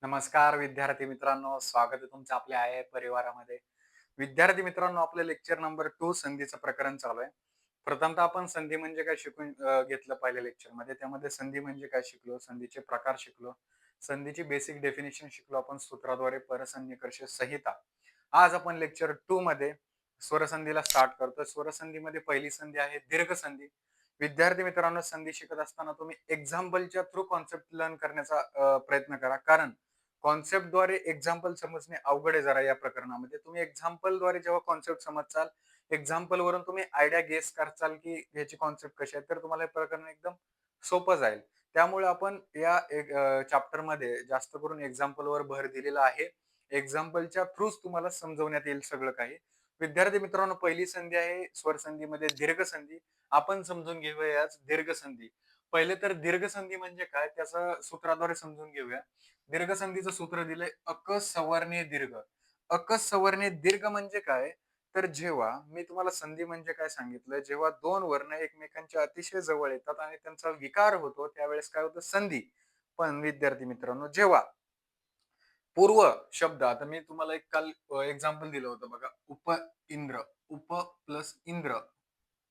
नमस्कार विद्यार्थी मित्रांनो, स्वागत आहे तुमचं आपल्या आय आय परिवारामध्ये. विद्यार्थी मित्रांनो, आपलं लेक्चर नंबर 2 संधीचं प्रकरण चालू आहे. प्रथमतः आपण संधी म्हणजे काय शिकून घेतलं पहिल्या लेक्चरमध्ये. त्यामध्ये संधी म्हणजे काय शिकलो, संधीचे प्रकार शिकलो, संधीची बेसिक डेफिनेशन शिकलो आपण सूत्राद्वारे, परसंधी, निकष, संहिता. आज आपण लेक्चर 2 मध्ये स्वरसंधीला स्टार्ट करतो. स्वरसंधीमध्ये पहिली संधी आहे दीर्घ संधी. विद्यार्थी मित्रांनो, संधी शिकत असताना तुम्ही एक्झाम्पलच्या थ्रू कॉन्सेप्ट लर्न करण्याचा प्रयत्न करा. कारण कॉन्सेप्टद्वारे एक्झाम्पल समजणे अवघड आहे जरा या प्रकरणामध्ये. तुम्ही एक्झाम्पलद्वारे जेव्हा कॉन्सेप्ट समजचाल, एक्झाम्पल वरून तुम्ही आयडिया गेस करचाल की ह्याची कॉन्सेप्ट कशी आहे, तर तुम्हाला हे प्रकरण एकदम सोपं जाईल. त्यामुळे आपण या चॅप्टरमध्ये जास्त करून एक्झाम्पलवर भर दिलेला आहे. एक्झाम्पलच्या थ्रूच तुम्हाला समजवण्यात येईल सगळं काही. विद्यार्थी मित्रांनो, पहिली संधी आहे स्वर संधीमध्ये दीर्घ संधी. आपण समजून घेऊया आज दीर्घ संधी. पहिले तर दीर्घ संधी म्हणजे काय, त्याचं सूत्राद्वारे समजून घेऊया. दीर्घ संधीचं सूत्र दिलंय अकसवर्णीय दीर्घ. अकसवर्णीय दीर्घ म्हणजे काय, तर जेव्हा मी तुम्हाला संधी म्हणजे काय सांगितलं, जेव्हा दोन वर्ण एकमेकांच्या अतिशय जवळ येतात आणि त्यांचा विकार होतो त्यावेळेस काय होतं, संधी. पण विद्यार्थी मित्रांनो, जेव्हा पूर्व शब्द, आता मी तुम्हाला एक काल एक्झाम्पल दिलं होतं बघा, उप इंद्र, उप प्लस इंद्र,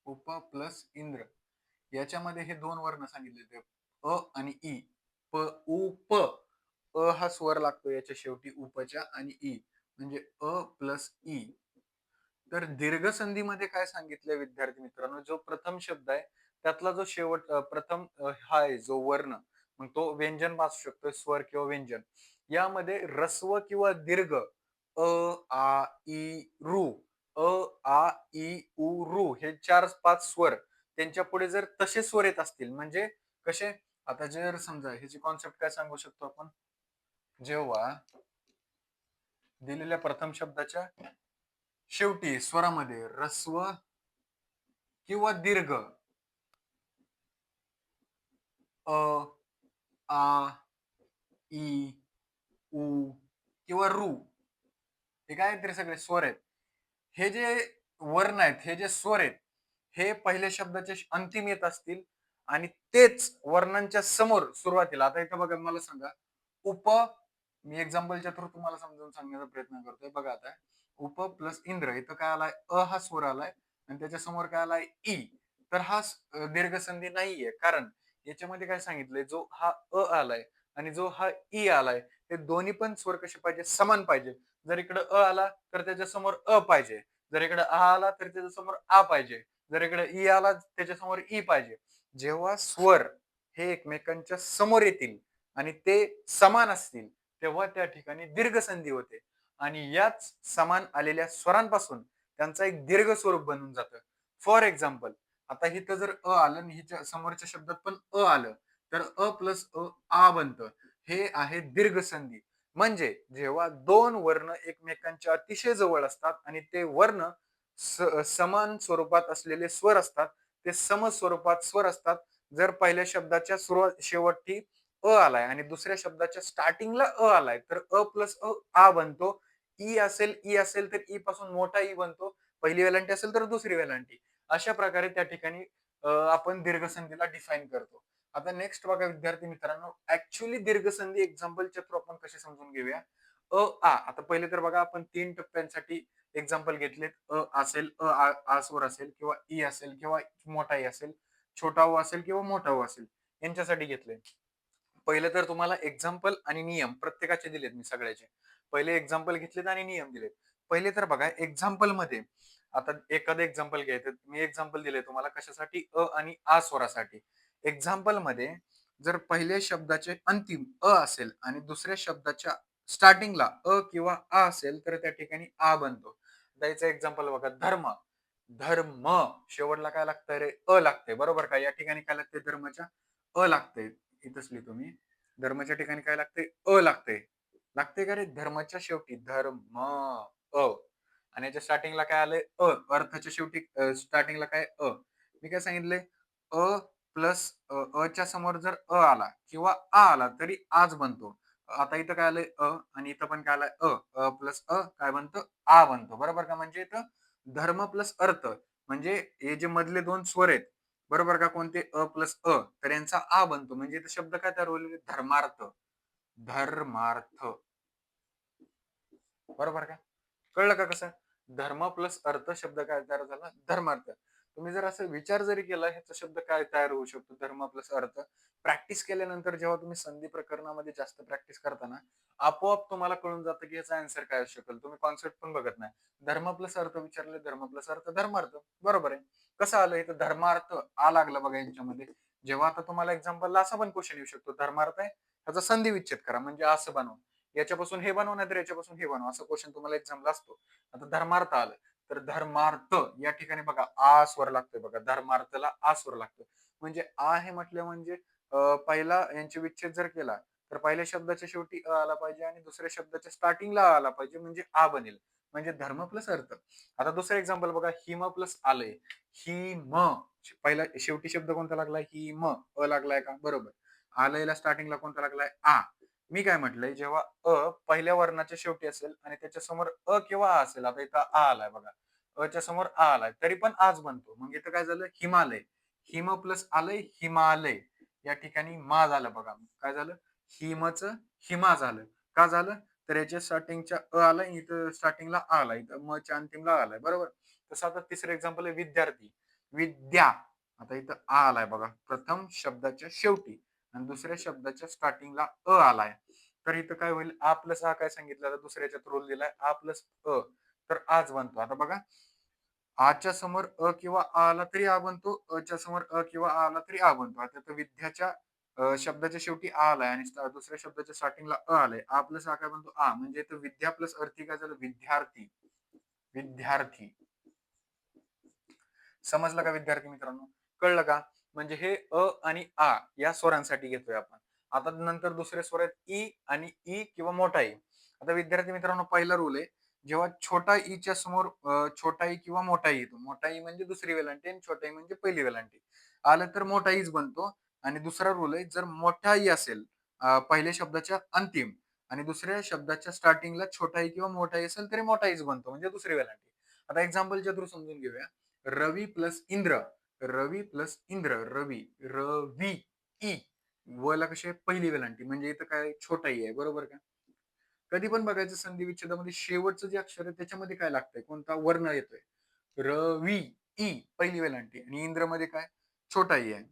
उप प्लस इंद्र, याच्यामध्ये हे दोन वर्ण सांगितले होते, अ आणि ई. प उ प, अ हा स्वर लागतो याच्या शेवटी उपच्या, आणि ई म्हणजे अ प्लस ई. तर दीर्घ संधीमध्ये काय सांगितलंय विद्यार्थी मित्रांनो, जो प्रथम शब्द आहे त्यातला जो शेवट प्रथम हा आहे जो वर्ण, मग तो व्यंजन असू शकतो, स्वर किंवा व्यंजन. यामध्ये रस्व किंवा दीर्घ अ, आ, ई, रू, अ, आ, ई, उ, रू हे 4-5 स्वर, त्यांच्या पुढे जर तसे स्वर येत असतील, म्हणजे कसे, आता जर समजा ह्याची कॉन्सेप्ट काय सांगू शकतो आपण, जेव्हा दिलेल्या प्रथम शब्दाच्या शेवटी स्वरामध्ये रस्व किंवा दीर्घ अ, आ, ई, उ किंवा रू, हे काय तरी सगळे स्वर आहेत. हे जे वर्ण आहेत, हे जे स्वर आहेत, हे पहिल्या शब्दाच्या अंतिम येत असतील आणि तेच वर्णांच्या समोर सुरुवातीला, आता इथं बघा मला सांगा, उप, मी एक्झाम्पलच्या थ्रू तुम्हाला समजावून सांगण्याचा प्रयत्न करतोय. बघा आता, उप प्लस इंद्र, इथं काय आलाय, अ हा स्वर आलाय आणि त्याच्या समोर काय आलाय, ई. तर हा दीर्घ संधी नाहीये, कारण याच्यामध्ये काय सांगितलंय, जो हा अ आलाय आणि जो हा ई आलाय, हे दोन्ही पण स्वर कसे पाहिजे, समान पाहिजे. जर इकडे अ आला तर त्याच्या समोर अ पाहिजे, जर इकडे आ आला तर त्याच्या समोर आ पाहिजे, जर इकडे ई आला त्याच्या समोर ई पाहिजे. जेव्हा स्वर हे एकमेकांच्या समोर येतील आणि ते समान असतील, तेव्हा त्या ठिकाणी दीर्घ संधी होते. आणि याच समान आलेल्या स्वरांपासून त्यांचा एक दीर्घ स्वरूप बनून जातं. फॉर एक्झाम्पल, आता इथं जर अ आलं आणि हिच्या समोरच्या शब्दात पण अ आलं, तर अ प्लस अ आ बनतं. हे आहे दीर्घ संधी. म्हणजे जेव्हा दोन वर्ण एकमेकांच्या अतिशय जवळ असतात आणि ते वर्ण समान स्वरूपात असलेले स्वर असतात, ते सम स्वरूपात स्वर असतात. जर पहिल्या शब्दाच्या सुरुवात शेवटी अ आलाय आणि दुसऱ्या शब्दाच्या स्टार्टिंगला अ आलाय, तर अ प्लस अ आ बनतो. ई असेल तर ई पासून मोठा ई बनतो. पहिली वेलांटी असेल तर दुसरी वेलांटी. अशा प्रकारे त्या ठिकाणी आपण दीर्घसंधीला डिफाईन करतो. आता नेक्स्ट बघा विद्यार्थी मित्रांनो, ऍक्च्युअली दीर्घसंधी एक्झाम्पलच्या थ्रू आपण कसे समजून घेऊया. अ, आ. आता पहिले तर बघा, आपण 3 टप्प्यांसाठी एक्झाम्पल घेतलेत. अ असेल, आ स्वर असेल किंवा ई असेल किंवा मोठा ई असेल, छोटा उ असेल किंवा मोठा उ असेल, यांच्यासाठी घेतले. पहिले तर तुम्हाला एक्झाम्पल आणि नियम प्रत्येकाचे दिलेत मी सगळ्याचे. पहिले एक्झाम्पल घेतलेत आणि नियम दिलेत. पहिले तर बघा एक्झाम्पल मध्ये, आता एखादं एक्झाम्पल घ्यायचं. मी एक्झाम्पल दिले तुम्हाला कशासाठी, अ आणि आ स्वरासाठी. एक्झाम्पल मध्ये जर पहिल्या शब्दाचे अंतिम अ असेल आणि दुसऱ्या शब्दाच्या स्टार्टिंगला अ किंवा आ असेल, तर त्या ठिकाणी आ बनतो. द्यायचं एक्झाम्पल बघा, धर्म. धर्म शेवटला काय लागतंय रे, अ लागतंय, बरोबर का. या ठिकाणी काय लागतंय, धर्माच्या अ लागतंय. इथंच लिहितो मी, धर्माच्या ठिकाणी काय लागतंय, अ लागतंय. लागतंय का रे, धर्माच्या शेवटी धर्म अ, आणि याच्या स्टार्टिंगला काय आलंय, अ. अर्थाच्या शेवटी स्टार्टिंगला काय, अ. मी काय सांगितलंय, अ प्लस अ च्या समोर जर अ आला किंवा आ आला तरी आज बनतो. आता इथं काय आलंय, अ, आणि इथं पण काय आलंय, अ प्लस अ काय बनतं, आ बनतो, बरोबर का. म्हणजे इथं धर्म प्लस अर्थ, म्हणजे हे जे मधले दोन स्वर आहेत, बरोबर का, कोणते, अ प्लस अ, तर यांचा आ बनतो. म्हणजे इथं शब्द काय तयार होईल, धर्मार्थ. धर्मार्थ. बरोबर का? कळलं का कसं? धर्म प्लस अर्थ शब्द काय तयार झाला? धर्मार्थ. तुम्ही जर असं विचार जरी केला ह्याचा शब्द काय तयार होऊ शकतो? धर्म प्लस अर्थ. प्रॅक्टिस केल्यानंतर जेव्हा तुम्ही संधी प्रकरणामध्ये जास्त प्रॅक्टिस करता ना, आपोआप तुम्हाला कळून जातं की याचा आन्सर काय असू शकेल. तुम्ही कॉन्सेप्ट पण बघत नाही. धर्म प्लस अर्थ विचारले, धर्म प्लस अर्थ धर्मार्थ. बरोबर आहे. कसं आलं इथं धर्मार्थ आ लागला बघा यांच्यामध्ये. जेव्हा आता तुम्हाला एक्झाम्पलला असा पण क्वेश्चन येऊ शकतो. धर्मार्थ आहे, त्याचा संधी विच्छेद करा म्हणजे असं बनवा. याच्यापासून हे बनवा नाहीतर याच्यापासून हे बनवा असं क्वेश्चन तुम्हाला एक्झामला असतो. आता धर्मार्थ आलं तर धर्मार्थ या ठिकाणी बघा आ स्वर लागतोय बघा. धर्मार्थला आ स्वर लागतो. म्हणजे आ हे म्हटलं म्हणजे पहिला यांचे विच्छेद जर केला तर पहिल्या शब्दाच्या शेवटी अ आला पाहिजे आणि दुसऱ्या शब्दाच्या स्टार्टिंगला आ आला पाहिजे म्हणजे आ बनेल. म्हणजे धर्म प्लस अर्थ. आता दुसरं एक्झाम्पल बघा हिम प्लस आलय. हिम पहिला शेवटी शब्द कोणता लागलाय? हिम अ लागलाय का? बरोबर. आलयला स्टार्टिंगला कोणता लागलाय? आ. मी काय म्हटलंय जेव्हा पहिल्या वर्णाच्या शेवटी असेल आणि त्याच्या समोर किंवा आ असेल. आता इथं आ आलाय बघा. च्या समोर आ आलाय तरी पण आज बनतो. मग इथं काय झालं? हिमालय. हिम प्लस आलय हिमालय. या ठिकाणी मा झालं बघा. काय झालं? हिमचं हिमा झालं. का झालं? तर याच्या स्टार्टिंगच्या आलाय इथं स्टार्टिंगला आ आलाय. इथं म च्या अंतिमला आलाय. बरोबर? तसं आता तिसरं एक्झाम्पल आहे विद्यार्थी. विद्या. आता इथं आ आलाय बघा. प्रथम शब्दाच्या शेवटी आणि दुसऱ्या शब्दाच्या स्टार्टिंगला आलाय. तर इथं काय होईल? आ प्लस आ काय सांगितलं? दुसऱ्याच्यात रूल दिलाय आ प्लस तर आज बनतो. आता बघा आच्या समोर किंवा आ आला तरी आ बनतो. च्या समोर किंवा आ आला तरी आ बनतो. आता तर विद्याच्या शब्दाच्या शेवटी आ आलाय आणि दुसऱ्या शब्दाच्या स्टार्टिंगला आलाय. आ प्लस आ काय बनतो? आ. म्हणजे इथं विद्या प्लस अर्थी काय झालं? विद्यार्थी. विद्यार्थी. समजलं का विद्यार्थी मित्रांनो? कळलं का? म्हणजे हे आणि आ या स्वरांसाठी घेतोय आपण. आता नंतर दुसरे स्वर आहेत ई आणि ई किंवा मोठा ई. आता विद्यार्थी मित्रांनो पहिला रूल आहे. जेव्हा छोटा ईच्या समोर छोटा ई किंवा मोठा ई येतो. मोठा ई म्हणजे दुसरी वेलांटी आणि छोटा ई म्हणजे पहिली वेलांटी. आलं तर मोठा ईच बनतो आणि दुसरा रूल आहे जर मोठा ई असेल पहिल्या शब्दाच्या अंतिम आणि दुसऱ्या शब्दाच्या स्टार्टिंगला छोटा ई किंवा मोठा ई असेल तरी मोठा ईच बनतो म्हणजे दुसरी वेलांटी. आता एक्झाम्पलच्या थ्रू समजून घेऊया. रवी प्लस इंद्र. रवी प्लस इंद्र. रवी. रवी ई. व ला कशी आहे? पहिली वेलांटी म्हणजे इथं काय छोटा ई आहे. बरोबर का? कधी पण बघायचं संधी विच्छेदामध्ये शेवटचं जे अक्षर आहे त्याच्यामध्ये काय लागतंय? कोणता वर्ण येतोय? रवी ई पहिली वेलांटी आणि इंद्रमध्ये काय? छोटा ई आहे.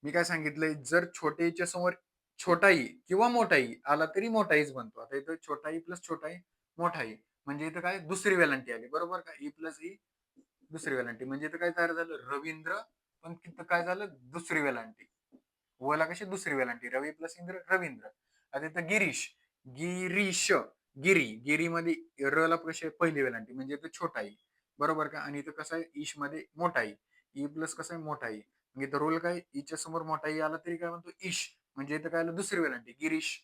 मी काय सांगितलंय जर छोट्या ईच्या समोर छोटा ई किंवा मोठा ई आला तरी मोठा ईच बनतो. आता इथं छोटा ई प्लस छोटा ई मोठा ई म्हणजे इथं काय दुसरी वेलांटी आली. बरोबर का? ई प्लस ई दुसरी वेलांटी म्हणजे इथं काय तयार झालं? रवींद्र. पण तिथं काय झालं? दुसरी वेलांटी. वला कशी दुसरी वेलांटी. रवी प्लस इंद्र रवींद्र. आता इथं गिरीश. गिरीश. गिरी. गिरीमध्ये र ला कशी आहे? पहिली वेलांटी म्हणजे इथं छोटा ई. बरोबर का? आणि इथं कसं आहे? ईश मध्ये मोठा ई. ई प्लस कसं आहे? मोठा ई. मग इथं रोल काय? ईच्या समोर मोठा ई आला तरी काय म्हणतो? ईश. म्हणजे इथं काय आलं? दुसरी वेलांटी. गिरीश.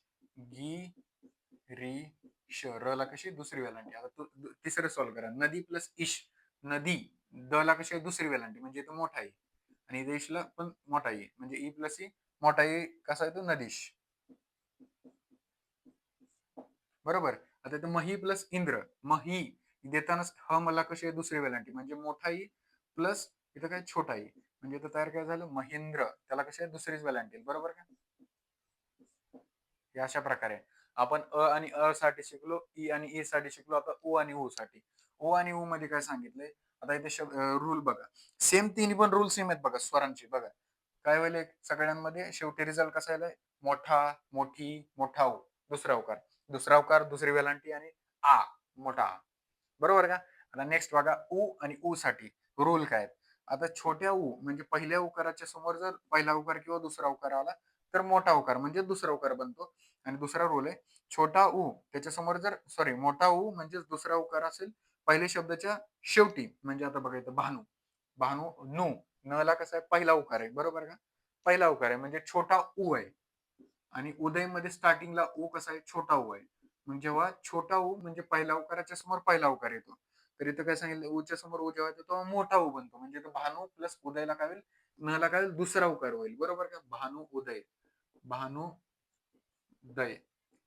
गिरीश. र ला कशी? दुसरी वेलांटी. आता तिसरं सॉल्व्ह करा. नदी प्लस ईश. नदी. द ला कशी आहे? दुसरी वेलांटी म्हणजे इथं मोठा ई. आणि देशला पण मोठा ई म्हणजे ई प्लस ई मोठा ई कसा येतो? नदीश. बरोबर. आता इथं मही प्लस इंद्र. मही देतानाच ह मला कशी आहे? दुसरी वेलांटी म्हणजे मोठा ई प्लस इथं काय छोटा ई म्हणजे इथं तयार काय झालं? महेंद्र. त्याला कशी आहे? दुसरीच वेलांटी. बरोबर का? हे अशा प्रकारे आपण आणि साठी शिकलो. ई आणि ए साठी शिकलो. आता ओ आणि ऊ साठी. ओ आणि ऊ मध्ये काय सांगितलंय? आता इथे रूल बघा. सेम तिन्ही पण रूल सेम आहेत बघा स्वरांचे बघा. काय होईल सगळ्यांमध्ये शेवटी रिझल्ट कसा आलाय? मोठा, मोठी, मोठा ऊ. दुसरा उकार. दुसरा उकार, दुसरी वेलांटी आणि आ मोठा आ. बरोबर का? आता नेक्स्ट बघा ऊ आणि ऊ साठी रूल काय आहेत? आता छोट्या ऊ म्हणजे पहिल्या उकाराच्या समोर जर पहिला उकार किंवा दुसरा उकार आला तर मोठा उकार म्हणजे दुसरा उकार बनतो. आणि दुसरा रूल आहे छोटा ऊ त्याच्या समोर जर सॉरी मोठा ऊ म्हणजे दुसरा उकार असेल पहिल्या शब्दाच्या शेवटी म्हणजे आता बघा इथं भानू. भानू नु. न ला कसा आहे? पहिला उकार आहे. बरोबर का? पहिला उकार आहे म्हणजे छोटा ऊ आहे. आणि उदयमध्ये स्टार्टिंगला ऊ कसा आहे? छोटा ऊ आहे. मग जेव्हा छोटा ऊ म्हणजे पहिला उकाराच्या समोर पहिला उकार येतो. तर इथं काय सांगितलं? ऊच्या समोर ऊ जेव्हा येतो तेव्हा मोठा ऊ बनतो. म्हणजे इथं भानू प्लस उदयला काय होईल? न ला काय होईल? दुसरा उकार होईल. बरोबर का? भानू उदय. भानू उदय.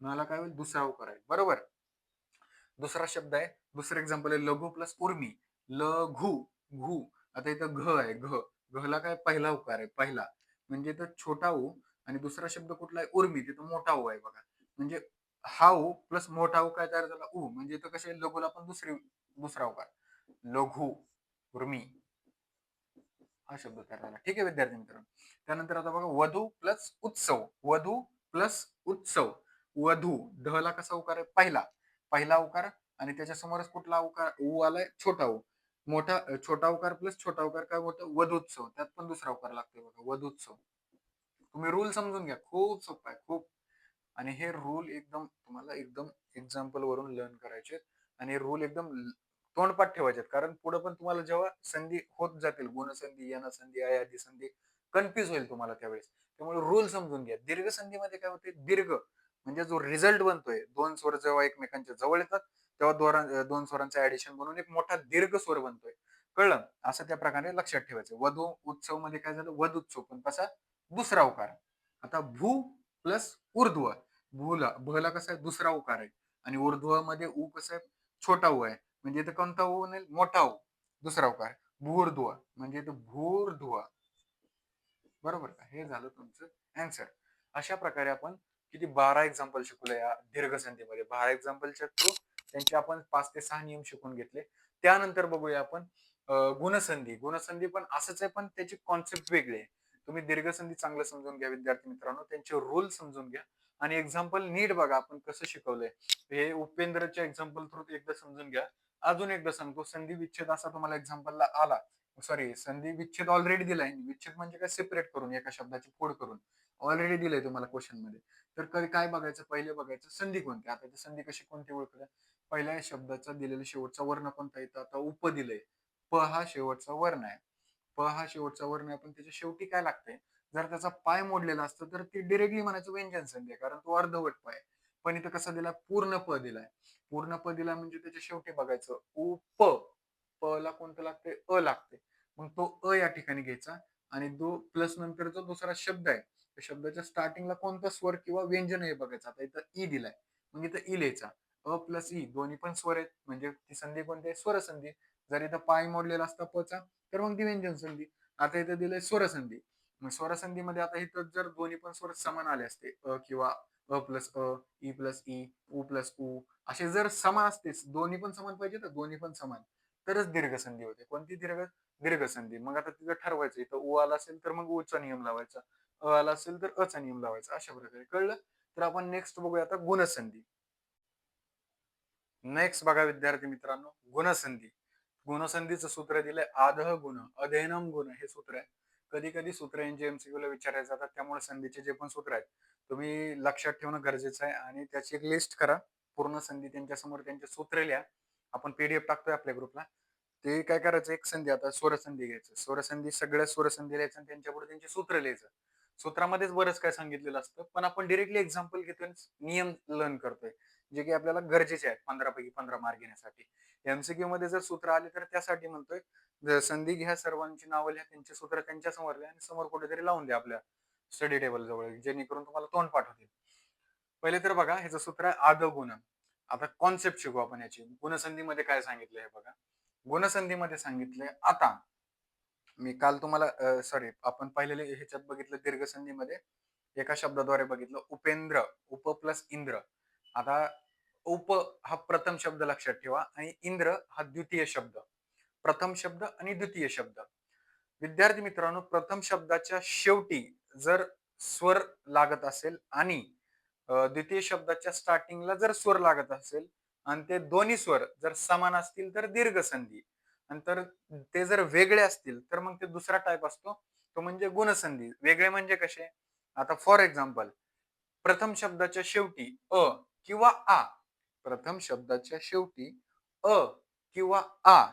न ला काय होईल? दुसरा उकार आहे. बरोबर. दुसरा शब्द आहे. दुसरं एक्झाम्पल आहे लघु प्लस उर्मी. लघु. घु. आता इथं घ आहे. घ. घ ला काय? पहिला उकार आहे. पहिला. म्हणजे इथं छोटा ऊ आणि दुसरा शब्द कुठला आहे उर्मी, तिथं मोठा ऊ आहे बघा. म्हणजे हा ऊ प्लस मोठा ऊ काय तयार झाला ऊ, म्हणजे इथं कसे लघुला पण दुसरा उकार लघु उर्मी हा शब्द तयार झाला. ठीक आहे विद्यार्थी मित्रांनो. त्यानंतर आता बघा वधू प्लस उत्सव. वधू प्लस उत्सव. वधू ढ ला कसा उकार आहे पहिला पहिला उकार आणि त्याच्या समोरच कुठला उकार ऊ आलाय छोटा ऊ. मोठा छोटा उकार प्लस छोटा उकार काय होतं वधूत्सव. त्यात पण दुसरा उकार लागतोय बघा वधूत्सव. तुम्ही रूल समजून घ्या, खूप सोपं आहे खूप. आणि हे रूल एकदम तुम्हाला एकदम एक्झाम्पल वरून लर्न करायचे आणि रूल एकदम तोंडपाठ ठेवायचे, कारण पुढे पण तुम्हाला जेव्हा संधी होत जातील गुणसंधी यनसंधी अयादी संधी कन्फ्युज होईल तुम्हाला त्यावेळेस. त्यामुळे रूल समजून घ्या. दीर्घ संधीमध्ये काय होते दीर्घ म्हणजे जो रिझल्ट बनतोय दोन स्वर जेव्हा एकमेकांच्या जवळ येतात तेव्हा दोन स्वरांचं ऍडिशन बनवून एक मोठा दीर्घ स्वर बनतोय. कळलं? असं त्या प्रकारे लक्षात ठेवायचं. वधू उत्सव मध्ये काय झालं वध उत्सव पण कसा दुसरा उकार. आता भू प्लस ऊर्ध्व. भला कसा आहे दुसरा उकार आहे आणि ऊर्ध्व मध्ये ऊ कसा आहे छोटा ऊ आहे, म्हणजे इथं कोणता ऊ नाही मोठा ऊ दुसरा उकार भूर्ध्व म्हणजे इथं भूर्ध्व. बरोबर का? हे झालं तुमचं अँसर. अशा प्रकारे आपण किती 12 एक्झाम्पल शिकलो या दीर्घ संधीमध्ये. 12 एक्झाम्पलच्या थ्रू त्यांचे आपण 5 ते 6 नियम शिकून घेतले. त्यानंतर बघूया आपण गुणसंधी. गुणसंधी पण असंच आहे पण त्याची कॉन्सेप्ट वेगळी आहे. तुम्ही दीर्घ संधी चांगलं समजून घ्या विद्यार्थी मित्रांनो, त्यांचे रूल समजून घ्या आणि एक्झाम्पल नीट बघा आपण कसं शिकवलंय. हे उपेंद्रच्या एक्झाम्पल थ्रू एकदा समजून घ्या. अजून एकदा सांगतो, संधी विच्छेद असा तुम्हाला एक्झाम्पलला आला, सॉरी संधी विच्छेद ऑलरेडी दिलाय. विच्छेद म्हणजे काय सेपरेट करून एका शब्दाची फोड करून ऑलरेडी दिलंय तुम्हाला क्वेश्चन मध्ये. तर काय बघायचं पहिले बघायचं संधी कोणती. आता ती संधी कशी कोणती ओळखल्या पहिल्या शब्दाचा दिलेला शेवटचा वर्ण कोणता येतं. आता उप दिलंय प हा शेवटचा वर्ण आहे. प हा शेवटचा वर्ण आहे पण त्याच्या शेवटी काय लागतंय जर त्याचा पाय मोडलेला असतं तर ती डिरेक्टली म्हणायचं व्यंजन संधी आहे कारण तो अर्धवट पाय. पण इथं कसा दिला पूर्ण प दिलाय. पूर्ण प दिला म्हणजे त्याच्या शेवटी बघायचं उप प ला कोणतं लागते अ लागते. मग तो अ या ठिकाणी घ्यायचा आणि दो प्लस नंतर जो दुसरा शब्द आहे त्या शब्दाच्या स्टार्टिंगला कोणता स्वर किंवा व्यंजन हे बघायचं. आता इथं ई दिलाय मग इथं ई लिहायचा. अ प्लस ई दोन्ही पण स्वर आहेत म्हणजे ती संधी कोणती आहे स्वर संधी. जर इथं पाय मोडलेला असता पचा तर मग ती व्यंजन संधी. आता इथं दिलंय स्वर संधी. मग स्वर संधीमध्ये आता इथं जर दोन्ही पण स्वर समान आले असते अ किंवा अ प्लस अ ई प्लस ई उ प्लस उ असे जर समान असते दोन्ही पण समान पाहिजे तर दोन्ही पण समान तरच दीर्घ संधी होते. कोणती दीर्घ संधी. मग आता तिथं ठरवायचं इथं उ आला असेल तर मग चा नियम लावायचा, अ आला असेल तर अ चा नियम लावायचा. अशा प्रकारे कळलं. तर आपण नेक्स्ट बघूया आता गुणसंधी. नेक्स्ट बघा विद्यार्थी मित्रांनो गुणसंधी. गुणसंधीचं सूत्र दिलंय आधः गुण अधेनम गुण हे सूत्र आहे. कधी कधी सूत्र यांचे एमसीक्यू ला विचारायचे जातात त्यामुळे संधीचे जे पण सूत्र आहेत तुम्ही लक्षात ठेवणं गरजेचं आहे आणि त्याची एक लिस्ट करा. पूर्ण संधी त्यांच्या समोर त्यांचे सूत्र लिहा. आपण पीडीएफ टाकतोय आपल्या ग्रुपला. ते काय करायचं एक संधी आता स्वरसंधी घ्यायचं. स्वरसंधी सगळ्या स्वरसंधी लिहायचं आणि त्यांच्यापुढे त्यांचे सूत्र लिहायचं. सूत्रामध्येच बरंच काय सांगितलेलं असतं पण आपण डिरेक्टली एक्झाम्पल घेतोय नियम लर्न करतोय जे की आपल्याला गरजेचे आहेत 15 पैकी 15 मार्क घेण्यासाठी. एमसीक्यू मध्ये जर सूत्र आले तर त्यासाठी म्हणतोय संधी घ्या सर्वांची नावं लिहा त्यांचे सूत्र त्यांच्या समोर लिहा आणि समोर कुठेतरी लावून द्या आपल्या स्टडी टेबल जवळ जेणेकरून तुम्हाला तोंड पाठ होतील. पहिले तर बघा ह्याचं सूत्र आहे आद गुण. आता कॉन्सेप्ट शिकू आपण याची. गुणसंधीमध्ये काय सांगितलं हे बघा. गुणसंधीमध्ये सांगितलंय आता मी काल तुम्हाला सॉरी आपण पाहिलेले ह्याच्यात बघितलं दीर्घ संधीमध्ये एका शब्दाद्वारे बघितलं उपेंद्र उप प्लस इंद्र. आता उप हा प्रथम शब्द लक्षात ठेवा आणि इंद्र हा द्वितीय शब्द. प्रथम शब्द आणि द्वितीय शब्द. विद्यार्थी मित्रांनो प्रथम शब्दाच्या शेवटी जर स्वर लागत असेल आणि द्वितीय शब्दाच्या स्टार्टिंगला जर स्वर लागत असेल आणि ते दोन्ही स्वर जर समान असतील तर दीर्घ संधी आणि तर ते जर वेगळे असतील तर मग ते दुसरा टाईप असतो तो म्हणजे गुणसंधी. वेगळे म्हणजे कसे आता फॉर एक्झाम्पल प्रथम शब्दाच्या शेवटी अ किंवा आ. प्रथम शब्दाच्या शेवटी अ किंवा आ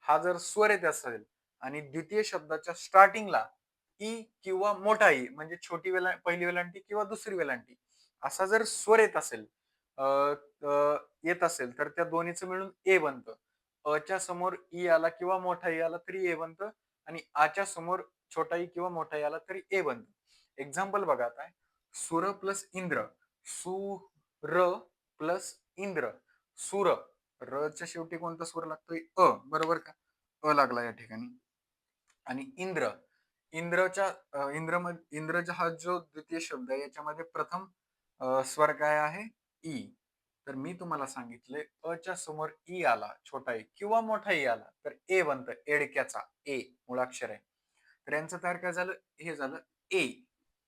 हा जर स्वर येत असेल आणि द्वितीय शब्दाच्या स्टार्टिंगला ई किंवा मोठा ई म्हणजे पहिली वेलांटी किंवा दुसरी वेलांटी असा जर स्वर येत असेल येत असेल तर त्या दोन्हीचं मिळून ए बनतं. अच्या समोर ई आला किंवा मोठा ई आला तरी ए बनतं आणि आच्या समोर छोटा ई किंवा मोठा ई आला तरी ए बनतं. एक्झाम्पल बघा आता सुर प्लस इंद्र. सुर प्लस इंद्र. सुर रच्या शेवटी कोणता स्वर लागतोय अ बरोबर का. अ लागला या ठिकाणी. आणि इंद्र इंद्रचा हा जो द्वितीय शब्द आहे याच्यामध्ये प्रथम स्वर काय आहे? ई. तर मी तुम्हाला सांगितले च्या समोर ई आला, छोटा ई किंवा मोठा ई आला तर ए बनतं, एडक्याचा ए मुळाक्षर आहे. तर यांचं तयार काय झालं? हे झालं ए.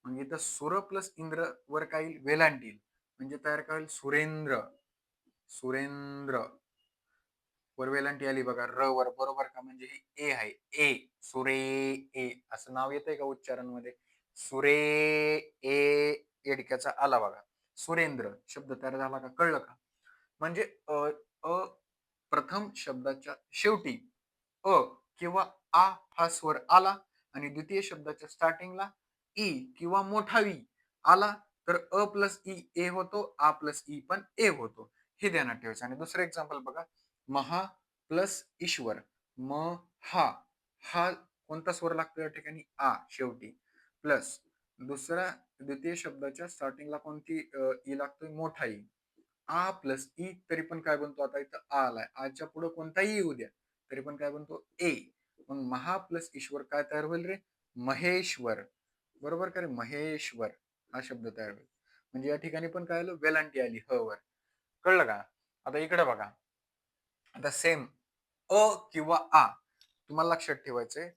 म्हणजे इथं सुर प्लस इंद्र वर काय येईल? वेलांटी येईल. म्हणजे तयार काय होईल? सुरेंद्र. सुरेंद्र. वर वेलांटी आली बघा र वर, बरोबर का? म्हणजे ही ए आहे. ए. सुरे ए असं नाव येतंय का उच्चारणमध्ये? सुरे ए एडक्याचा आला बघा. सुरेंद्र शब्द तयार झाला का? कळलं का? म्हणजे अ प्रथम शब्दाच्या शेवटी अ किंवा आ हा स्वर आला आणि द्वितीय शब्दाच्या स्टार्टिंगला ई किंवा मोठा वी आला तर अ प्लस ई ए होतो, आ प्लस ई पण ए होतो. हे ध्यानात ठेवायचं. आणि दुसरं एक्झाम्पल बघा, महा प्लस ईश्वर. म हा हा कोणता स्वर लागतो या ठिकाणी? आ शेवटी प्लस दुसरा द्वितीय शब्दाच्या स्टार्टिंगला कोणती ई लागतोय? मोठा ई. आ प्लस ई तरी पण काय बनतो? आता इथं आ आलाय, आच्या पुढे कोणताही येऊ द्या तरी पण काय बनतो? ए. मग महा प्लस ईश्वर काय तयार होईल रे? महेश्वर. बरोबर का रे? महेश्वर हा शब्द तयार होईल. म्हणजे या ठिकाणी पण काय आलं? वेलांटी आली ह वर. कळलं का? आता इकडे बघा, आता सेम अ किंवा आ तुम्हाला लक्षात ठेवायचंय,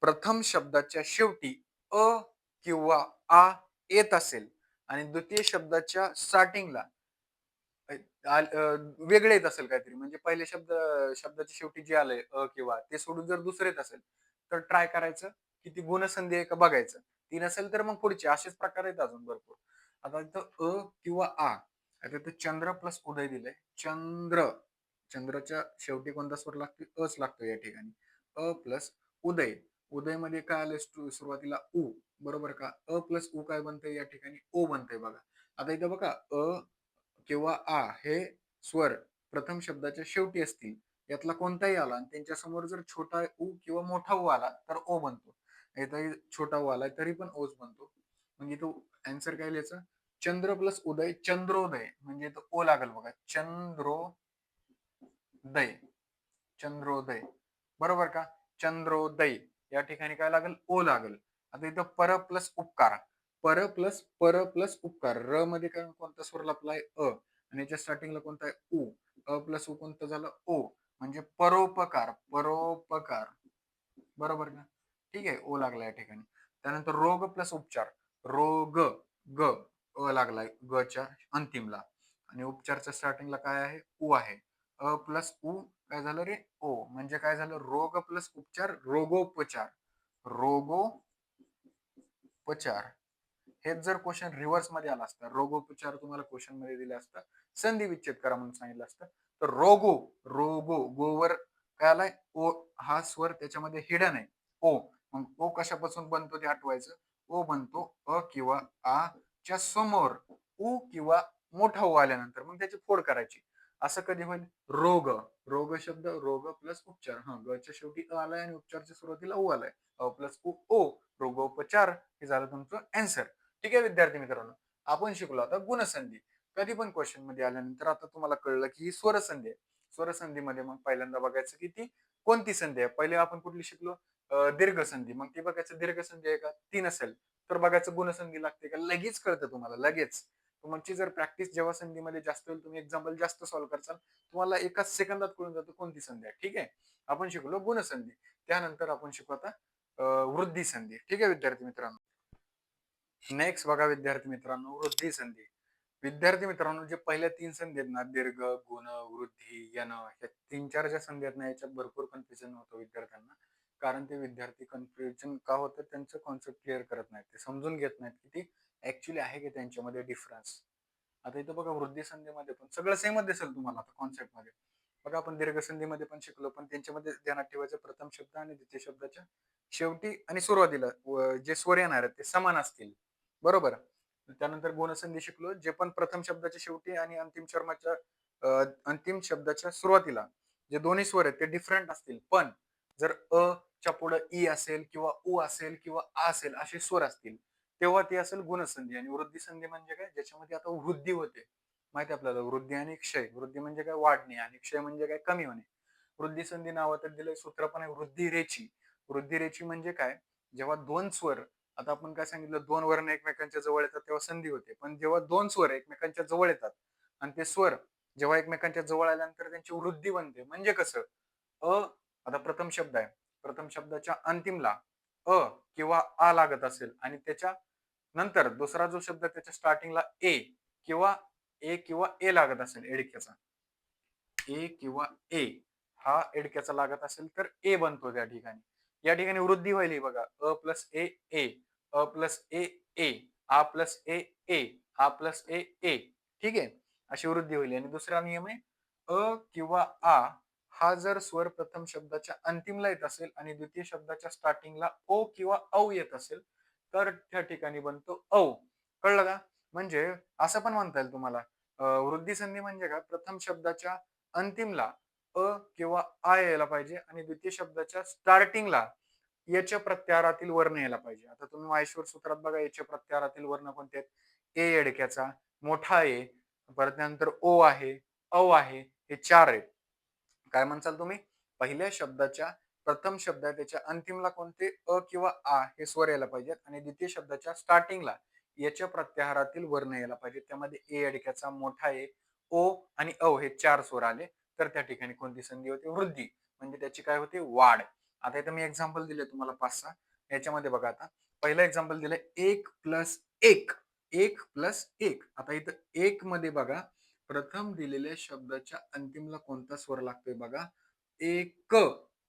प्रथम शब्दाच्या शेवटी अ किंवा आ येत असेल आणि द्वितीय शब्दाच्या स्टार्टिंगला वेगळे येत असेल काहीतरी, म्हणजे पहिले शब्दाच्या शेवटी जे आलंय अ किंवा ते सोडून जर दुसरं येत असेल तर ट्राय करायचं की ती गुणसंधी आहे का बघायचं. ती नसेल तर मग पुढचे असेच प्रकार आहेत अजून भरपूर. आता इथं अ किंवा आ, आता इथं चंद्र प्लस उदय दिलंय. चंद्र. चंद्राच्या शेवटी कोणता स्वर लागतो? अच लागतो या ठिकाणी. अ प्लस उदय. उदय मध्ये काय आलंय? सुरुवातीला उ. बरोबर का? अ प्लस उ काय बनतंय या ठिकाणी? ओ बनतंय बघा. आता इथं बघा अ किंवा आ हे स्वर प्रथम शब्दाच्या शेवटी असतील, यातला कोणताही आला आणि त्यांच्या समोर जर छोटा उ किंवा मोठा उ आला तर ओ बनतो. इथं छोटा उ आला तरी पण ओच बनतो. म्हणजे तो आन्सर काय लिहायचा? चंद्र प्लस उदय, चंद्रोदय. म्हणजे तो ओ लागेल बघा. चंद्रोदय. चंद्रोदय. बरोबर का? चंद्रोदय. या ठिकाणी काय लागेल? ओ लागेल. आता इथं पर प्लस उपकार. पर प्लस उपकार. र मध्ये काय कोणता स्वर लपलाय? अ. आणि याच्या स्टार्टिंगला कोणता आहे? उ. अ प्लस उ कोणतं झालं? ओ. म्हणजे परोपकार. परोपकार. बरोबर का? ठीक आहे. ओ लागला या ठिकाणी. त्यानंतर रोग प्लस उपचार. रोग. ग. अ लागलाय ग च्या अंतिमला. आणि उपचारच्या स्टार्टिंगला काय आहे? उ आहे. अ प्लस उ काय झालं रे? ओ. म्हणजे काय झालं? रोग प्लस उपचार, रोगोपचार. रोगोपचार. हेच जर क्वेश्चन रिव्हर्स मध्ये आला असता, रोगोपचार तुम्हाला क्वेश्चन मध्ये दिलं असतं, संधी विच्छेद करा म्हणून सांगितलं असतं, तर रोगो, रोगो, गोवर काय आलाय? ओ हा स्वर त्याच्यामध्ये हिडन आहे. ओ. मग ओ कशापासून बनतो ते आठवायचं. ओ बनतो अ किंवा आ च्या समोर उ किंवा मोठा ओ आल्यानंतर मग त्याची फोड करायची. असं कधी होईल? रोग. रोग शब्द रोग प्लस उपचार. हा ग च्या शेवटी अ आलाय आणि उपचारच्या सुरुवातीला उ आलाय. अ प्लस उ ओ. रोगोपचार. हे झालं तुमचं आन्सर. ठीक आहे विद्यार्थी मित्रांनो, आपण शिकलो आता गुणसंधी. कधी पण क्वेश्चन मध्ये आल्यानंतर आता तुम्हाला कळलं की ही स्वरसंधी आहे. स्वरसंधीमध्ये मग पहिल्यांदा बघायचं की ती कोणती संधी आहे. पहिले आपण कुठली शिकलो? दीर्घ संधी. मग ती बघायचं दीर्घ संधी आहे का? ती नसेल तर बघायचं गुणसंधी लागते का? लगेच कळतं तुम्हाला, लगेच. तुमची जर प्रॅक्टिस जेव्हा संधीमध्ये जास्त होईल, तुम्ही एक्झाम्पल जास्त सॉल्व्ह करचाल, तुम्हाला एकाच सेकंदात कळून जातं कोणती संधी आहे. ठीक आहे. आपण शिकलो गुणसंधी. त्यानंतर आपण शिकू आता वृद्धी संधी. ठीक आहे विद्यार्थी मित्रांनो. नेक्स्ट बघा विद्यार्थी मित्रांनो, वृद्धी संधी. विद्यार्थी मित्रांनो, जे पहिल्या 3 संधी आहेत ना, दीर्घ, गुण, वृद्धी, यन, या 3-4 ज्या संधी आहेत ना, याच्यात भरपूर कन्फ्युजन होतं विद्यार्थ्यांना. कारण ते विद्यार्थी कन्फ्युजन का होतं? त्यांचं कॉन्सेप्ट क्लिअर करत नाहीत. ते समजून घेत नाहीत की ते ऍक्च्युली आहे की त्यांच्यामध्ये डिफरन्स. आता इथं बघा वृद्धी संधीमध्ये पण सगळं सेमच दिसेल तुम्हाला आता कॉन्सेप्ट मध्ये. बघा आपण दीर्घ संधीमध्ये पण शिकलो, पण त्यांच्यामध्ये ध्यानात ठेवायचं प्रथम शब्द आणि द्वितीय शब्दाच्या शेवटी आणि सुरुवातीला जे स्वर येणार आहेत ते समान असतील. बरोबर. त्यानंतर गुणसंधी शिकलो, जे पण प्रथम शब्दाच्या शेवटी आणि अंतिम शब्दाच्या सुरुवातीला जे दोन्ही स्वर आहेत ते डिफरंट असतील, पण जर अ च्या पुढे ई असेल किंवा उ असेल किंवा आ असेल असे स्वर असतील, तेव्हा ते असेल गुणसंधी. आणि वृद्धी संधी म्हणजे काय? ज्याच्यामध्ये आता वृद्धी होते. माहिती आपल्याला वृद्धी आणि क्षय. वृद्धी म्हणजे काय? वाढणे. आणि क्षय म्हणजे काय? कमी होणे. वृद्धी संधी नावात दिलंय सूत्र पण आहे वृद्धी रेची. वृद्धी रेची म्हणजे काय? जेव्हा दोन स्वर, आता आपण काय सांगितलं, दोन वर्ण एकमेकांच्या जवळ येतात तेव्हा संधी होते. पण जेव्हा दोन स्वर एकमेकांच्या जवळ येतात आणि ते स्वर जेव्हा एकमेकांच्या जवळ आल्यानंतर त्यांची वृद्धी बनते. म्हणजे कसं? अ आता प्रथम शब्द आहे. प्रथम शब्दाच्या अंतिमला अ किंवा आ लागत असेल आणि त्याच्या नंतर दुसरा जो शब्द त्याच्या स्टार्टिंगला किंवा किंवा ए लागत असेल एडक्याचा, किंवा ए हा एडक्याचा लागत असेल तर ए बनतो त्या ठिकाणी. या ठिकाणी वृद्धी व्हायली बघा. अ प्लस ए ए, अ प्लस ए ए, आ प्लस ए ए, आ प्लस ए ए. ठीक आहे, अशी वृद्धी होईल. आणि दुसरा नियम आहे, अ किंवा आ हा जर स्वर प्रथम शब्दाच्या अंतिमला येत असेल आणि द्वितीय शब्दाच्या स्टार्टिंगला ओ किंवा औ येत असेल तर त्या ठिकाणी बनतो औ. कळलं का? म्हणजे असं पण म्हणता येईल तुम्हाला, वृद्धी संधी म्हणजे काय, प्रथम शब्दाच्या अंतिमला अ किंवा आ यायला पाहिजे आणि द्वितीय शब्दाच्या स्टार्टिंगला याच्या प्रत्याहारातील वर्ण यायला पाहिजे. आता तुम्ही माहेश्वर सूत्रात बघा, याच्या प्रत्याहारातील वर्ण कोणते आहेत? ए एडक्याचा, मोठा ए, परत त्यानंतर ओ आहे, औ आहे, हे 4 आहेत. काय म्हणसाल तुम्ही? पहिल्या शब्दाच्या प्रथम शब्द आहे त्याच्या अंतिमला कोणते अ किंवा आ हे स्वर यायला पाहिजेत आणि द्वितीय शब्दाच्या स्टार्टिंगला याच्या प्रत्याहारातील वर्ण यायला पाहिजे. त्यामध्ये ए अडक्याचा, मोठा ए, ओ आणि औ हे 4 स्वर आले तर त्या ठिकाणी कोणती संधी होते? वृद्धी. म्हणजे त्याची काय होते? वाढ. आता इथं मी एक्झाम्पल दिले तुम्हाला 5-6. याच्यामध्ये बघा, आता पहिलं एक्झाम्पल दिलंय 1 प्लस 1. 1 प्लस 1. आता इथं 1 मध्ये बघा, प्रथम दिलेल्या शब्दाच्या अंतिमला कोणता स्वर लागतोय बघा? एक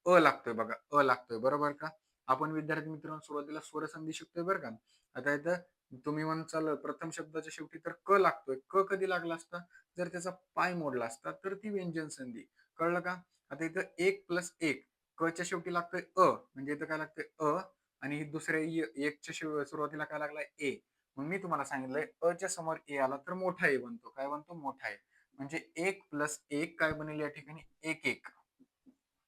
लागतोय बघा. लागतोय. बरोबर का? आपण विद्यार्थी मित्रांनो सुरुवातीला स्वरसंधी शिकतोय बरं का. आता इथं तुम्ही म्हणसाल प्रथम शब्दाच्या शेवटी तर क लागतोय. क कधी लागला असता? जर त्याचा पाय मोडला असता तर ती व्यंजन संधी. कळलं का? आता इथं 1 प्लस 1 क च्या शेवटी लागतोय म्हणजे इथं काय लागतंय आणि दुसऱ्या 1 च्या सुरुवातीला काय लागलाय? ए. मग मी तुम्हाला सांगितलंय च्या समोर ए आला तर मोठा ए बनतो. काय बनतो? मोठा ए. म्हणजे 1 प्लस 1 काय बनेल या ठिकाणी? 1.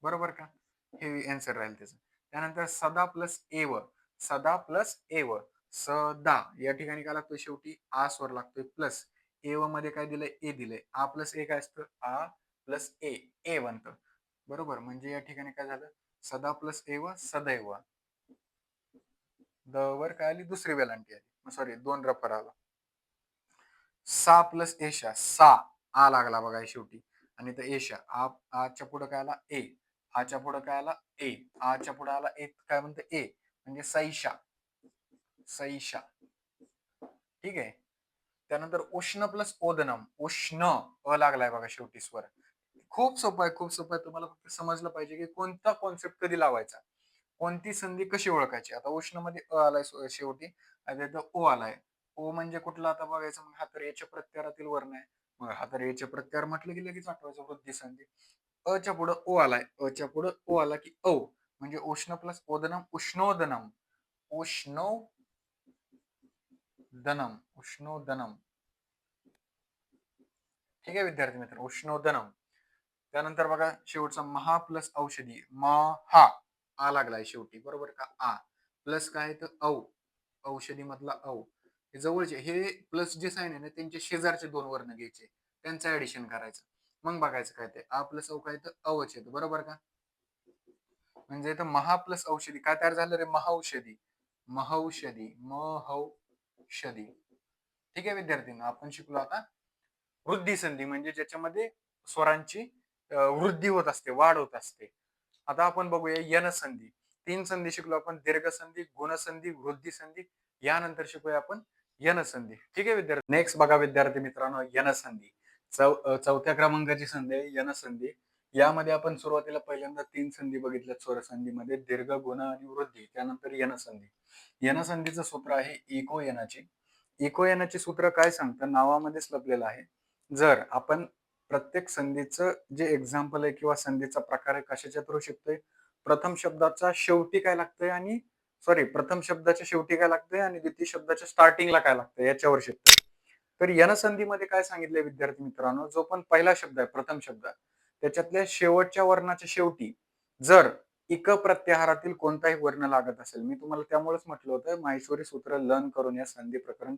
बरोबर का? हे आन्सर राहील त्याचं. त्यानंतर सदा प्लस एव. सदा प्लस एव. सदा या ठिकाणी काय लागतोय? शेवटी आ स्वर लागतोय प्लस. एव मध्ये काय दिलंय? ए दिलंय. आ प्लस ए काय असतं? आ प्लस ए. ए बनतं. बरोबर. म्हणजे या ठिकाणी काय झालं? सदा प्लस एव सदैव. द वर काय आली? दुसरी वेलांटी आली. सॉरी, 2 रफर आला. सा प्लस एशा. सा आ लागला बघा शेवटी. आणि इथं एशा. आच्या पुढे काय आला? ए. आच्या पुढे काय आला? ए. आच्या पुढे आला ए, काय म्हणतं? ए. म्हणजे सैशा. सैशा. ठीक आहे. त्यानंतर उष्ण प्लस ओदनम. उष्ण लागलाय बघा शेवटी स्वर. खूप सोपं आहे, खूप सोपं आहे. तुम्हाला फक्त समजलं पाहिजे की कोणता कॉन्सेप्ट कधी लावायचा, कोणती संधी कशी ओळखायची. आता उष्ण मध्ये आलाय शेवटी आणि तिथं ओ आलाय. ओ म्हणजे कुठला आता बघायचं, मग हा तर याच्या प्रत्यारातील वर्ण आहे. मग हा तर याचे प्रत्यार म्हटलं की लगेच आठवायचं वृद्धी संधी. च्या पुढं ओ आलाय. च्या पुढं ओ आला की औ म्हणजे उष्ण प्लस ओदनम उष्णोदनम. उष्णोदनम. ठीक आहे विद्यार्थी मित्र, उष्णोदनम. त्यानंतर बघा शेवटचा महा प्लस औषधी. महा आ लागलाय शेवटी. बरोबर का? आ प्लस काय तर औ. औषधी मधला औ. हे जवळचे हे प्लस जे साइन आहे ना त्यांचे शेजारचे 2 वर्ण घ्यायचे, त्यांचं ऍडिशन करायचं. मग बघायचं काय ते आ प्लस औ काय तर अवच येतं. बरोबर का? म्हणजे इथं महा प्लस औषधी काय तयार झालं रे? महौषधी. महौषधी. महौषधी. ठीक आहे विद्यार्थ्यांनो, आपण शिकलो आता वृद्धी संधी म्हणजे ज्याच्यामध्ये स्वरांची वृद्धी होत असते, वाढ होत असते. आता आपण बघूया यन संधी. 3 संधी शिकलो आपण: दीर्घ संधी, गुण संधी, वृद्धी संधी. यानंतर शिकूया आपण यन संधी. ठीक आहे विद्यार्थी. नेक्स्ट बघा विद्यार्थी मित्रांनो, यन संधी. चौथ्या क्रमांकाची संधी आहे यन संधी. यामध्ये आपण सुरुवातीला पहिल्यांदा 3 संधी बघितल्या स्वर संधीमध्ये: दीर्घ, गुण आणि वृद्धी. त्यानंतर यन संधी. यन संधीचं सूत्र आहे इको यनाचे. इको यनाचे सूत्र काय सांगतं? नावामध्येच लपलेलं आहे. जर आपण प्रत्येक संधीचं जे एक्झाम्पल आहे किंवा संधीचा प्रकार आहे कशाच्या थ्रू शिकतोय? प्रथम शब्दाचा शेवटी काय लागतंय आणि प्रथम शब्दाच्या शेवटी काय लागतंय आणि द्वितीय शब्दाच्या स्टार्टिंगला काय लागतंय याच्यावर शिकतोय. तर यन संधीमध्ये काय सांगितलंय विद्यार्थी मित्रांनो, जो पण पहिला शब्द आहे प्रथम शब्द त्याच्यातल्या शेवटच्या वर्णाच्या शेवटी जर इक प्रत्याहारातील कोणताही वर्ण लागत असेल, मी तुम्हाला त्यामुळेच म्हटलं होतं माहेश्वरी सूत्र लर्न करून या संधी प्रकरण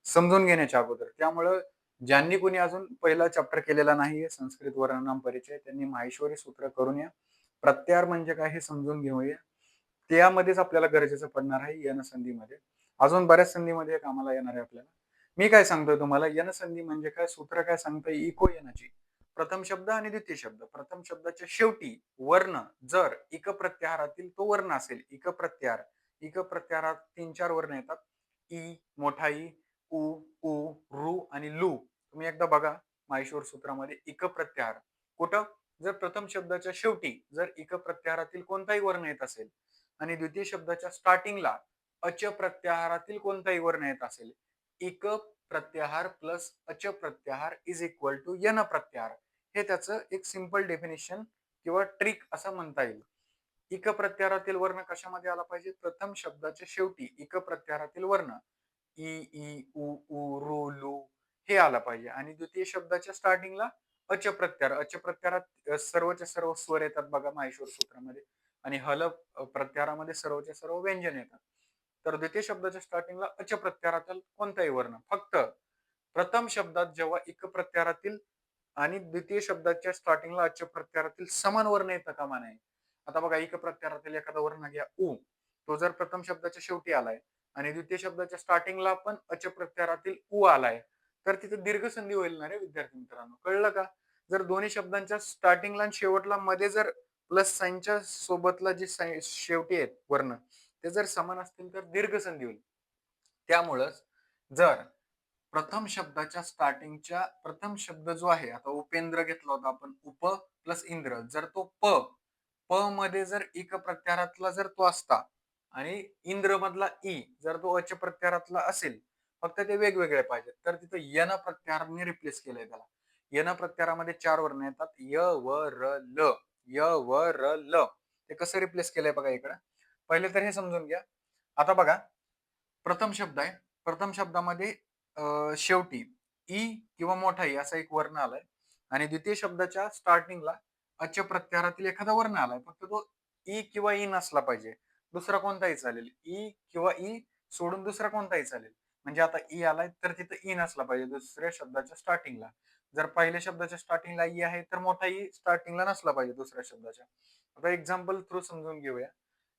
समजून घेण्याच्या अगोदर. त्यामुळं ज्यांनी कोणी अजून पहिला चॅप्टर केलेला नाहीये संस्कृत वर्णनाम परिचय, त्यांनी माहेश्वरी सूत्र करून या. प्रत्याहार म्हणजे काय हे समजून घेऊया. त्यामध्येच आपल्याला गरजेचं पडणार आहे यन संधीमध्ये. अजून बऱ्याच संधीमध्ये कामाला येणार आहे आपल्याला. मी काय सांगतोय तुम्हाला यन संधी म्हणजे काय, सूत्र काय सांगतंय इको यनाची. प्रथम शब्द आणि द्वितीय शब्द. प्रथम शब्दाच्या शेवटी वर्ण जर इक प्रत्याहारातील तो वर्ण असेल, इक प्रत्याहार. इक प्रत्याहारात 3-4 वर्ण येतात. ई, मोठा ई, उ, ऊ, रू आणि लू. तुम्ही एकदा बघा माहेश्वर सूत्रामध्ये इक प्रत्याहार. कुठं? जर प्रथम शब्दाच्या शेवटी जर इक प्रत्याहारातील कोणताही वर्ण येत असेल आणि द्वितीय शब्दाच्या स्टार्टिंगला अच प्रत्याहारातील कोणताही वर्ण येत असेल, इक प्रत्याहार प्लस अच प्रत्याहार इज इक्वल टू यन प्रत्याहार. हे त्याचं एक सिंपल डेफिनेशन किंवा ट्रिक असं म्हणता येईल. इक प्रत्याहारातील वर्ण कशामध्ये आला पाहिजे? प्रथम शब्दाच्या शेवटी इक प्रत्याहारातील वर्ण ई, ई, उ, ऊ, रू, लू हे आला पाहिजे आणि द्वितीय शब्दाच्या स्टार्टिंगला अच प्रत्याहार. अच प्रत्याहारात सर्वच्या सर्व स्वर येतात बघा माहेश्वर सूत्रामध्ये आणि हल प्रत्याहारामध्ये सर्वच्या सर्व व्यंजन येतात. तर द्वितीय शब्दाच्या स्टार्टिंगला अच प्रत्याहारातील कोणताही वर्ण फक्त प्रथम शब्दात जेव्हा इक प्रत्याहारातील आणि द्वितीय शब्दाच्या स्टार्टिंगला अच प्रत्याहारातील समान वर्ण येतं कामा नये. आता बघा इक प्रत्याहारातील एखादा वर्ण घ्या उ, तो जर प्रथम शब्दाच्या शेवटी आलाय आणि द्वितीय शब्दाच्या स्टार्टिंगला पण अच प्रत्याहारातील उ आलाय, तर तिथे दीर्घ संधी होईल ना रे विद्यार्थी मित्रांनो, कळलं का? जर दोन्ही शब्दांच्या स्टार्टिंगला आणि शेवटला मध्ये जर प्लस साइनच्या सोबतला जे शेवटी आहेत वर्ण ते जर समान असतील तर दीर्घ संधी होईल. त्यामुळंच जर प्रथम शब्दाच्या स्टार्टिंगच्या प्रथम शब्द जो आहे, आता उपेंद्र घेतला होता आपण, उप प्लस इंद्र, जर तो प मध्ये जर इक प्रत्याहारातला जर तो असता आणि इंद्र मधला ई जर तो अच प्रत्याहारातला असेल, फक्त ते वेगवेगळे पाहिजेत, तर तिथं यन प्रत्याहाराने रिप्लेस केलंय त्याला. यन प्रत्याहारामध्ये 4 वर्ण येतात, य व र ल. य व र ल. ते कसं रिप्लेस केलंय बघा इकडं. पहिले तर हे समजून घ्या. आता बघा प्रथम शब्द आहे. प्रथम शब्दामध्ये शेवटी ई किंवा मोठा ई असा एक वर्ण आलाय आणि द्वितीय शब्दाच्या स्टार्टिंगला अच प्रत्याहारातील एखादा वर्ण आलाय. फक्त तो ई किंवा ई नसला पाहिजे. दुसरा कोणताही चालेल. ई किंवा ई सोडून दुसरा कोणताही चालेल. म्हणजे आता ई आलाय तर तिथं ई नसला पाहिजे दुसऱ्या शब्दाच्या स्टार्टिंगला. जर पहिल्या शब्दाच्या स्टार्टिंगला ई आहे तर मोठा ई स्टार्टिंगला नसला पाहिजे दुसऱ्या शब्दाच्या. आता एक्झाम्पल थ्रू समजून घेऊया.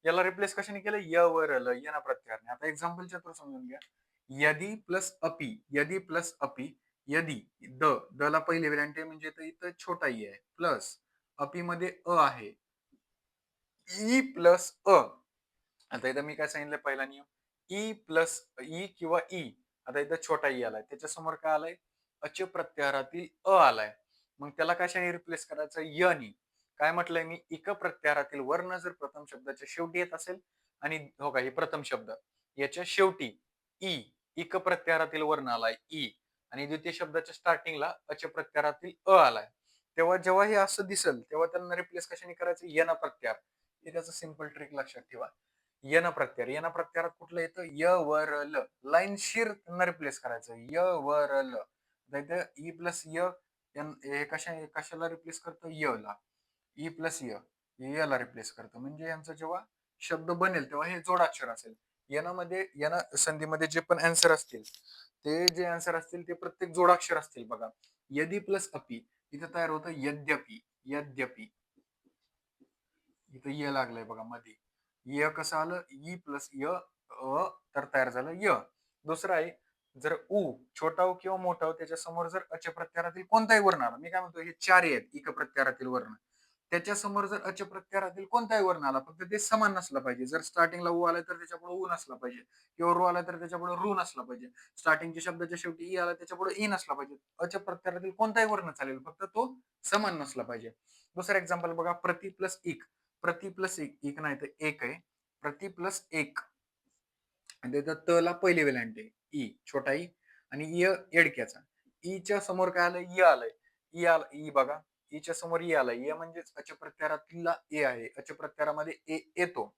याला रिप्लेस कशाने केलं? य व र ल यना प्रत्याहारने. आता एक्झाम्पलच्या थ्रू समजून घ्या. यदि प्लस अपि, यदि प्लस अपि, यदि द ला पहिले व्हेरियंट आहे म्हणजे इथं छोटा ई आहे प्लस अपि मध्ये अ आहे, ई प्लस अ. आता इथं मी काय सांगितलं पहिला नियम, ई प्लस ई किंवा ई. आता इथं छोटा ई आलाय त्याच्या समोर काय आलाय? अच प्रत्याहारातील अ आलाय. मग त्याला कशाने रिप्लेस करायचं? य नी. काय म्हटलंय मी? इक प्रत्याहारातील वर्ण जर प्रथम शब्दाच्या शेवटी येत असेल आणि हो का हे प्रथम शब्द याच्या शेवटी ई इक प्रत्याहारातील वर्ण आलाय ई आणि द्वितीय शब्दाच्या स्टार्टिंगला अच प्रत्याहारातील अ आलाय, तेव्हा जेव्हा हे असं दिसेल तेव्हा त्यांना रिप्लेस कशाने करायचं? यन प्रत्याहार. हे त्याचं सिंपल ट्रिक लक्षात ठेवा. यन प्रत्याहार. यन प्रत्याहारात कुठलं येतं? य व र ल. लाईनशीर त्यांना रिप्लेस करायचं. य व र ल. इथं ई प्लस य हे कशाला रिप्लेस करतो? य ला. ई प्लस य ला रिप्लेस करतो. म्हणजे यांचा जेव्हा शब्द बनेल तेव्हा हे जोडाक्षर असेल. यनामध्ये यन संधीमध्ये जे पण आन्सर असतील ते जे आन्सर असतील ते प्रत्येक जोडाक्षर असतील बघा. यदि प्लस अपि इथं तयार होतं यद्यपि. यद्यपि इथं य लागलंय बघा मध्ये. य कसं आलं? ई प्लस य अ तर तयार झालं य. दुसरं आहे जर उ छोटा उ किंवा मोठा उ त्याच्या समोर जर अच प्रत्याहारातील कोणताही वर्ण आला, मी काय म्हणतो हे 4 आहेत इक प्रत्याहारातील वर्ण, त्याच्या समोर जर अच प्रत्याहारातील कोणताही वर्ण आला फक्त ते समान नसलं पाहिजे. जर स्टार्टिंगला उ आला तर त्याच्यापुढे उ नसला पाहिजे किंवा रू आला तर त्याच्यापुढे रू नसला पाहिजे. स्टार्टिंगच्या शब्दाच्या शेवटी ई आला त्याच्यापुढे ई नसला पाहिजे. अच प्रत्याहारातील कोणताही वर्ण चालेल फक्त तो समान नसला पाहिजे. दुसरं एक्झाम्पल बघा, प्रति प्लस एक. प्रति प्लस एक, एक नाही तर एक आहे. प्रति प्लस एक आणि त्याचा त ला पहिले वेलांट आहे ई छोटा ई आणि य एडक्याचा. ईच्या समोर काय आलं? य आलंय. ई आला ई बघा, ईच्या समोर ई आलाय. य म्हणजेच अच प्रत्याहारातला ए आहे. अच प्रत्याहारामध्ये ए येतो.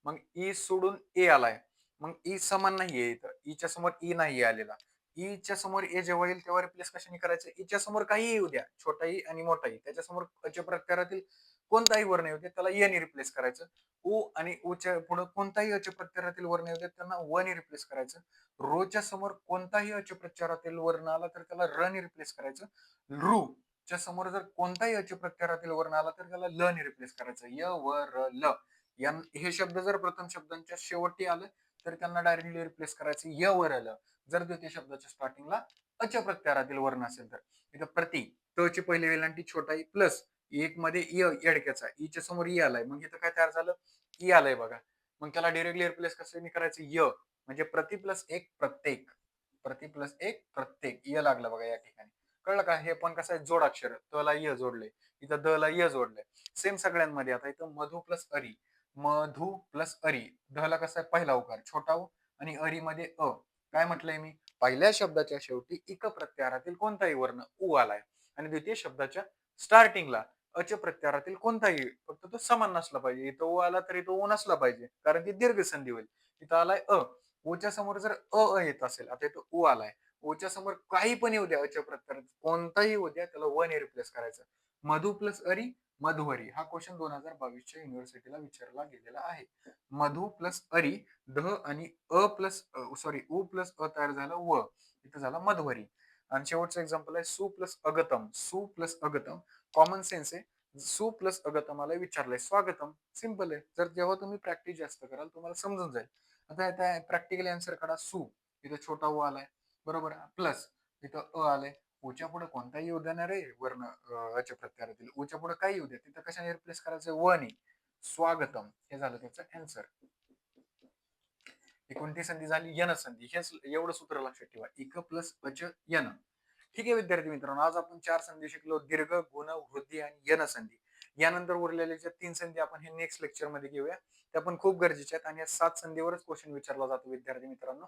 मग ई सोडून ए आलाय. मग ई समान नाहीये इथं. ईच्या समोर ई नाही आलेला. ईच्या समोर ए जेव्हा येईल तेव्हा रिप्लेस कशाने करायचं? ईच्या समोर काही येऊ द्या, छोटा ई आणि मोठा ई. त्याच्या समोर अच प्रत्याहारातील कोणताही वर्ण येऊ द्या त्याला य ने रिप्लेस करायचं. उ आणि ऊच्या पुढे कोणताही अच प्रत्याहारातील वर्ण येऊ द्या त्यांना व ने रिप्लेस करायचं. रोच्या समोर कोणताही अच प्रत्याहारातील वर्ण आला तर त्याला र ने रिप्लेस करायचं. रू च्या समोर जर कोणताही अच प्रत्याहारातील वर्ण आला तर त्याला ल ने रिप्लेस करायचं. य व र ल हे शब्द जर प्रथम शब्दांच्या शेवटी आलं तर त्यांना डायरेक्टली रिप्लेस करायचं य वर आलं. जर द्वितीय शब्दाच्या स्टार्टिंगला अच प्रत्यारातील वर्ण असेल तर इथं प्रति त ची पहिली वेलांटी छोटा ई प्लस एक मध्ये इ एडक्याचा ईच्या समोर इ आलाय मग इथं काय तयार झालं ई आलंय बघा. मग त्याला डायरेक्टली रिप्लेस कसं करायचं य म्हणजे प्रति प्लस एक प्रत्येक प्रति प्लस एक प्रत्येक य लागला बघा या ठिकाणी. कळलं का हे पण कसं आहे जोडाक्षर त ला य जोडले इथं द ला य जोडलंय. सेम सगळ्यांमध्ये आता इथं मधु प्लस अरी मधु प्लस अरी ध ला कसा आहे पहिला उकार छोटा उ आणि अरी मध्ये अ. काय म्हटलंय मी पहिल्या शब्दाच्या शेवटी इक प्रत्यारातील कोणताही वर्ण उ आलाय आणि द्वितीय शब्दाच्या स्टार्टिंगला अच प्रत्यारातील कोणताही फक्त तो समान नसला पाहिजे. इथं ओ आला तरी तो ओ नसला पाहिजे कारण ती दीर्घ संधी होईल. इथं आलाय अ ओच्या समोर जर येत असेल आता इथं उ आलाय ओच्या समोर काही पण येऊ द्या अच्या प्रत्यारात कोणताही येऊ द्या त्याला व ने रिप्लेस करायचं. मधु प्लस अरी मधुवरी हा क्वेश्चन 2022च्या युनिव्हर्सिटीला विचारला गेलेला आहे. मधु प्लस अरी ध आणि अ प्लस सॉरी उ प्लस अ तयार झालं व इथं झाला मधुवरी. आणि शेवटचं एक्झाम्पल आहे सु प्लस अगतम सु प्लस अगतम कॉमन सेन्स आहे. सु प्लस अगतमाला विचारलंय स्वागतम सिंपल आहे. जर जेव्हा तुम्ही प्रॅक्टिस जास्त कराल तुम्हाला समजून जाईल. आता प्रॅक्टिकल आन्सर काढा सु इथं छोटा उ आलाय बरोबर प्लस इथं अ आलंय ओच्या पुढे कोणताही येऊ देणार आहे वर्ण अच्या प्रत्यारातील ओच्या पुढे काही येऊ द्या तिथं कशाने रिप्लेस करायचं व ने स्वागतम हे झालं त्याचं आन्सर. कोणती संधी झाली यन संधी हेच एवढं सूत्र लक्षात ठेवा इक प्लस अच यन. ठीक आहे विद्यार्थी मित्रांनो आज आपण 4 संधी शिकलो दीर्घ गुण वृद्धी आणि यन संधी. यानंतर उरलेल्या ज्या 3 संधी आपण हे नेक्स्ट लेक्चर मध्ये घेऊया त्या पण खूप गरजेच्या आहेत आणि या 7 संधीवरच क्वेश्चन विचारला जातो विद्यार्थी मित्रांनो.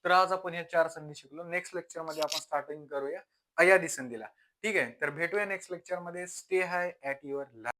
तर आज आपण हे 4 संधी शिकलो. नेक्स्ट लेक्चर मध्ये आपण स्टार्टिंग करूया अयादी संधीला. ठीक आहे तर भेटूया नेक्स्ट लेक्चर मध्ये. Stay high at your